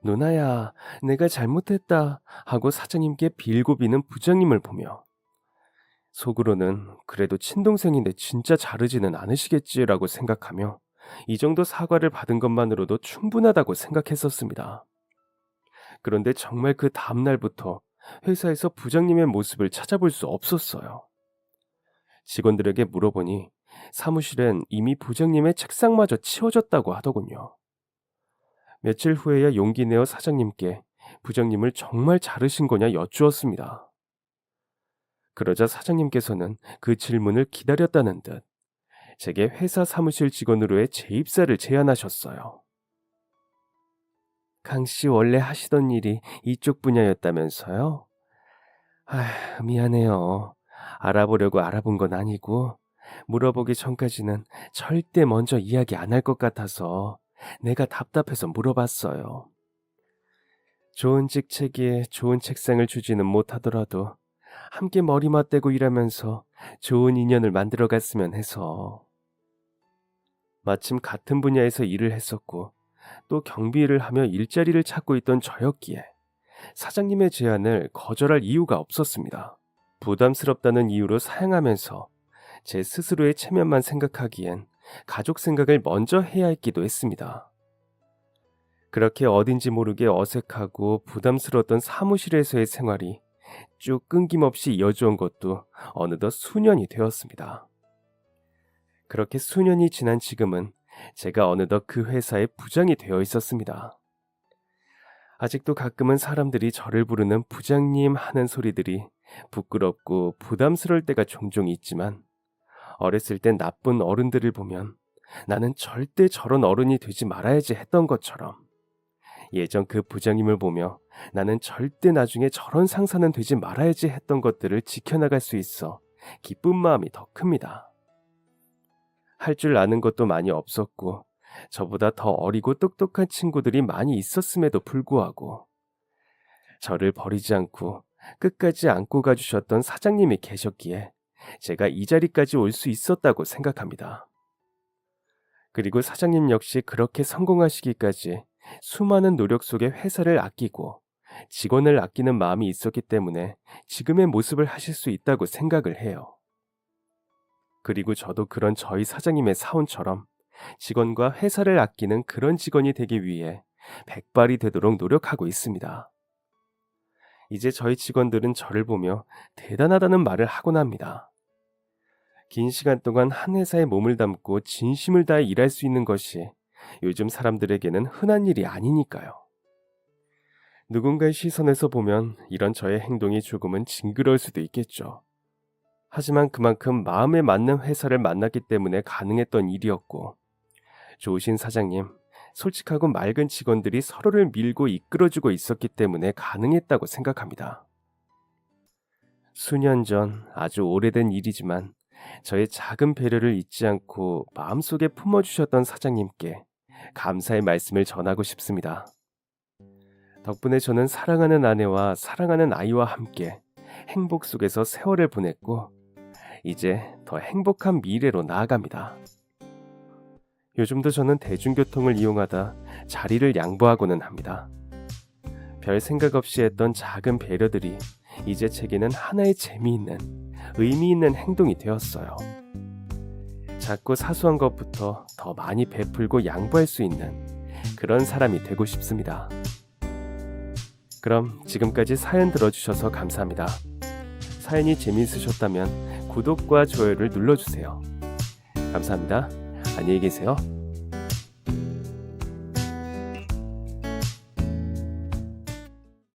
누나야, 내가 잘못했다 하고 사장님께 빌고 비는 부장님을 보며 속으로는 그래도 친동생인데 진짜 자르지는 않으시겠지라고 생각하며 이 정도 사과를 받은 것만으로도 충분하다고 생각했었습니다. 그런데 정말 그 다음날부터 회사에서 부장님의 모습을 찾아볼 수 없었어요. 직원들에게 물어보니 사무실엔 이미 부장님의 책상마저 치워졌다고 하더군요. 며칠 후에야 용기 내어 사장님께 부장님을 정말 자르신 거냐 여쭈었습니다. 그러자 사장님께서는 그 질문을 기다렸다는 듯 제게 회사 사무실 직원으로의 재입사를 제안하셨어요. 강씨 원래 하시던 일이 이쪽 분야였다면서요? 미안해요. 알아보려고 알아본 건 아니고 물어보기 전까지는 절대 먼저 이야기 안 할 것 같아서 내가 답답해서 물어봤어요. 좋은 직책에 좋은 책상을 주지는 못하더라도 함께 머리 맞대고 일하면서 좋은 인연을 만들어 갔으면 해서. 마침 같은 분야에서 일을 했었고 또 경비 일을 하며 일자리를 찾고 있던 저였기에 사장님의 제안을 거절할 이유가 없었습니다. 부담스럽다는 이유로 사양하면서 제 스스로의 체면만 생각하기엔 가족 생각을 먼저 해야 했기도 했습니다. 그렇게 어딘지 모르게 어색하고 부담스러웠던 사무실에서의 생활이 쭉 끊김없이 이어져온 것도 어느덧 수년이 되었습니다. 그렇게 수년이 지난 지금은 제가 어느덧 그 회사의 부장이 되어 있었습니다. 아직도 가끔은 사람들이 저를 부르는 부장님 하는 소리들이 부끄럽고 부담스러울 때가 종종 있지만 어렸을 땐 나쁜 어른들을 보면 나는 절대 저런 어른이 되지 말아야지 했던 것처럼 예전 그 부장님을 보며 나는 절대 나중에 저런 상사는 되지 말아야지 했던 것들을 지켜나갈 수 있어 기쁜 마음이 더 큽니다. 할 줄 아는 것도 많이 없었고 저보다 더 어리고 똑똑한 친구들이 많이 있었음에도 불구하고 저를 버리지 않고 끝까지 안고 가주셨던 사장님이 계셨기에 제가 이 자리까지 올 수 있었다고 생각합니다. 그리고 사장님 역시 그렇게 성공하시기까지 수많은 노력 속에 회사를 아끼고 직원을 아끼는 마음이 있었기 때문에 지금의 모습을 하실 수 있다고 생각을 해요. 그리고 저도 그런 저희 사장님의 사원처럼 직원과 회사를 아끼는 그런 직원이 되기 위해 백발이 되도록 노력하고 있습니다. 이제 저희 직원들은 저를 보며 대단하다는 말을 하곤 합니다. 긴 시간 동안 한 회사에 몸을 담고 진심을 다해 일할 수 있는 것이 요즘 사람들에게는 흔한 일이 아니니까요. 누군가의 시선에서 보면 이런 저의 행동이 조금은 징그러울 수도 있겠죠. 하지만 그만큼 마음에 맞는 회사를 만났기 때문에 가능했던 일이었고, 좋으신 사장님, 솔직하고 맑은 직원들이 서로를 밀고 이끌어주고 있었기 때문에 가능했다고 생각합니다. 수년 전 아주 오래된 일이지만 저의 작은 배려를 잊지 않고 마음속에 품어주셨던 사장님께 감사의 말씀을 전하고 싶습니다. 덕분에 저는 사랑하는 아내와 사랑하는 아이와 함께 행복 속에서 세월을 보냈고, 이제 더 행복한 미래로 나아갑니다. 요즘도 저는 대중교통을 이용하다 자리를 양보하고는 합니다. 별 생각 없이 했던 작은 배려들이 이제 제게는 하나의 재미있는, 의미 있는 행동이 되었어요. 작고 사소한 것부터 더 많이 베풀고 양보할 수 있는 그런 사람이 되고 싶습니다. 그럼 지금까지 사연 들어주셔서 감사합니다. 사연이 재미있으셨다면 구독과 좋아요를 눌러주세요. 감사합니다. 안녕히 계세요.